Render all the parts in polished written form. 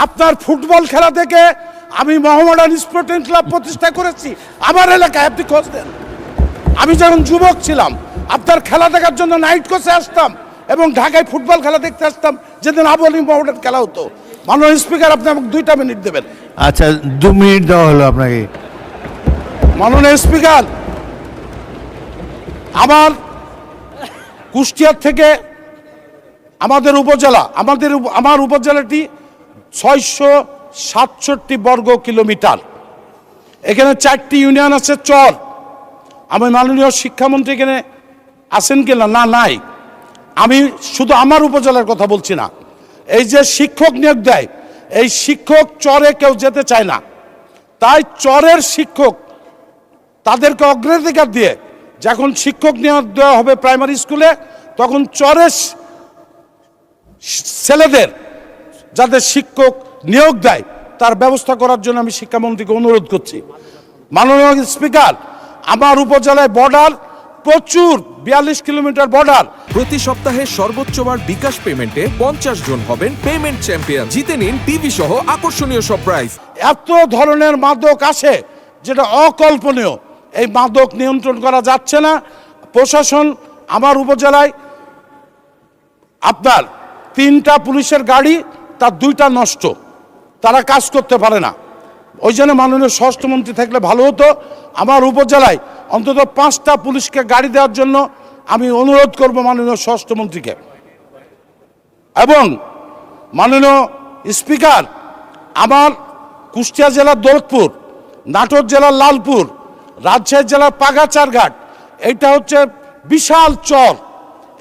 আপনার ফুটবল খেলা থেকে আমি মোহামেডান স্পোর্টিং ক্লাব প্রতিষ্ঠা করেছি আমার এলাকায়, আপনি খোঁজ দেন। আমি যখন যুবক ছিলাম আপনার খেলা দেখার জন্য নাইট কোচে আসতাম এবং ঢাকায় ফুটবল খেলা দেখতে আসতাম, যেদিন আবুলি মোহামেডান খেলা হতো। মাননীয় স্পিকার, আপনি আমাকে 2টা মিনিট দেবেন। আচ্ছা, 2 মিনিট দেওয়া হলো আপনাকে। মাননীয় স্পিকার, আমার কুষ্টিয়ার থেকে আমাদের উপজেলা, আমার উপজেলাটি 667 বর্গ কিলোমিটার। এখানে 4টি ইউনিয়ন আছে, চর। আমি মাননীয় শিক্ষামন্ত্রী এখানে আছেন কিনা? না, নাই। আমি শুধু আমার উপজেলার কথা বলছি না, এই যে শিক্ষক নিয়োগ দেয়, এই শিক্ষক চরে কেউ যেতে চায় না। তাই চরের শিক্ষক তাদেরকে অগ্রাধিকার দিয়ে যখন শিক্ষক নিয়োগ দেওয়া হবে প্রাইমারি স্কুলে, তখন চরের ছেলেদের যাদের শিক্ষক নিয়োগ দেয় তার ব্যবস্থা করার জন্য আমি শিক্ষামন্ত্রীকে অনুরোধ করছি। মাননীয় স্পিকার, আমার উপজেলায় বর্ডার প্রচুর, 42 কিলোমিটার বর্ডার। প্রতি সপ্তাহে সর্বোচ্চবার বিকাশ পেমেন্টে 50 জন হবেন পেমেন্ট চ্যাম্পিয়ন। জিতে নিন টিভি সহ আকর্ষণীয় সব প্রাইজ। এত ধরনের মাদক আসে যেটা অকল্পনীয়। এই মাদক নিয়ন্ত্রণ করা যাচ্ছে না। প্রশাসন আমার উপজেলায় আপনার 3টা পুলিশের গাড়ি, তার 2টা নষ্ট, তারা কাজ করতে পারে না। ওই জন্য মাননীয় স্বরাষ্ট্রমন্ত্রী থাকলে ভালো হতো। আমার উপজেলায় অন্তত 5টা পুলিশকে গাড়ি দেওয়ার জন্য আমি অনুরোধ করব মাননীয় স্বরাষ্ট্রমন্ত্রীকে। এবং মাননীয় স্পিকার, আমার কুষ্টিয়া জেলার দৌলতপুর, নাটোর জেলার লালপুর, রাজশাহী জেলার পাগাচারঘাট, এইটা হচ্ছে বিশাল চর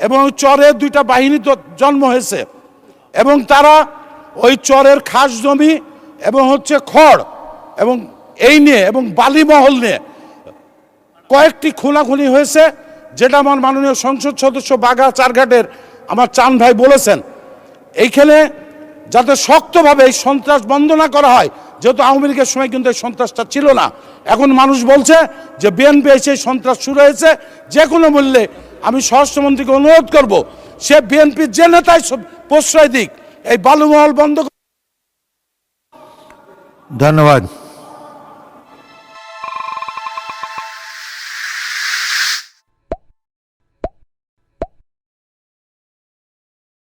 এবং চরে 2টা বাহিনী জন্ম হয়েছে এবং তারা ওই চরের খাস জমি এবং হচ্ছে খড় এবং এই নিয়ে এবং বালিমহল নিয়ে কয়েকটি খুনাখুনি হয়েছে, যেটা আমার মাননীয় সংসদ সদস্য বাগাচারঘাটের আমার চান ভাই বলেছেন। এইখানে যাতে শক্তভাবে এই সন্ত্রাস বন্ধ না করা হয়, যেহেতু আওয়ামী লীগের সময় কিন্তু এই সন্ত্রাসটা ছিল না। এখন মানুষ বলছে যে বিএনপি এসে সন্ত্রাস শুরু হয়েছে। যে কোনো মূল্যে আমি স্বরাষ্ট্রমন্ত্রীকে অনুরোধ করব, সে বিএনপির যে নেতাই প্রশ্রয় দিক, এই বালুমহল বন্ধ। ধন্যবাদ।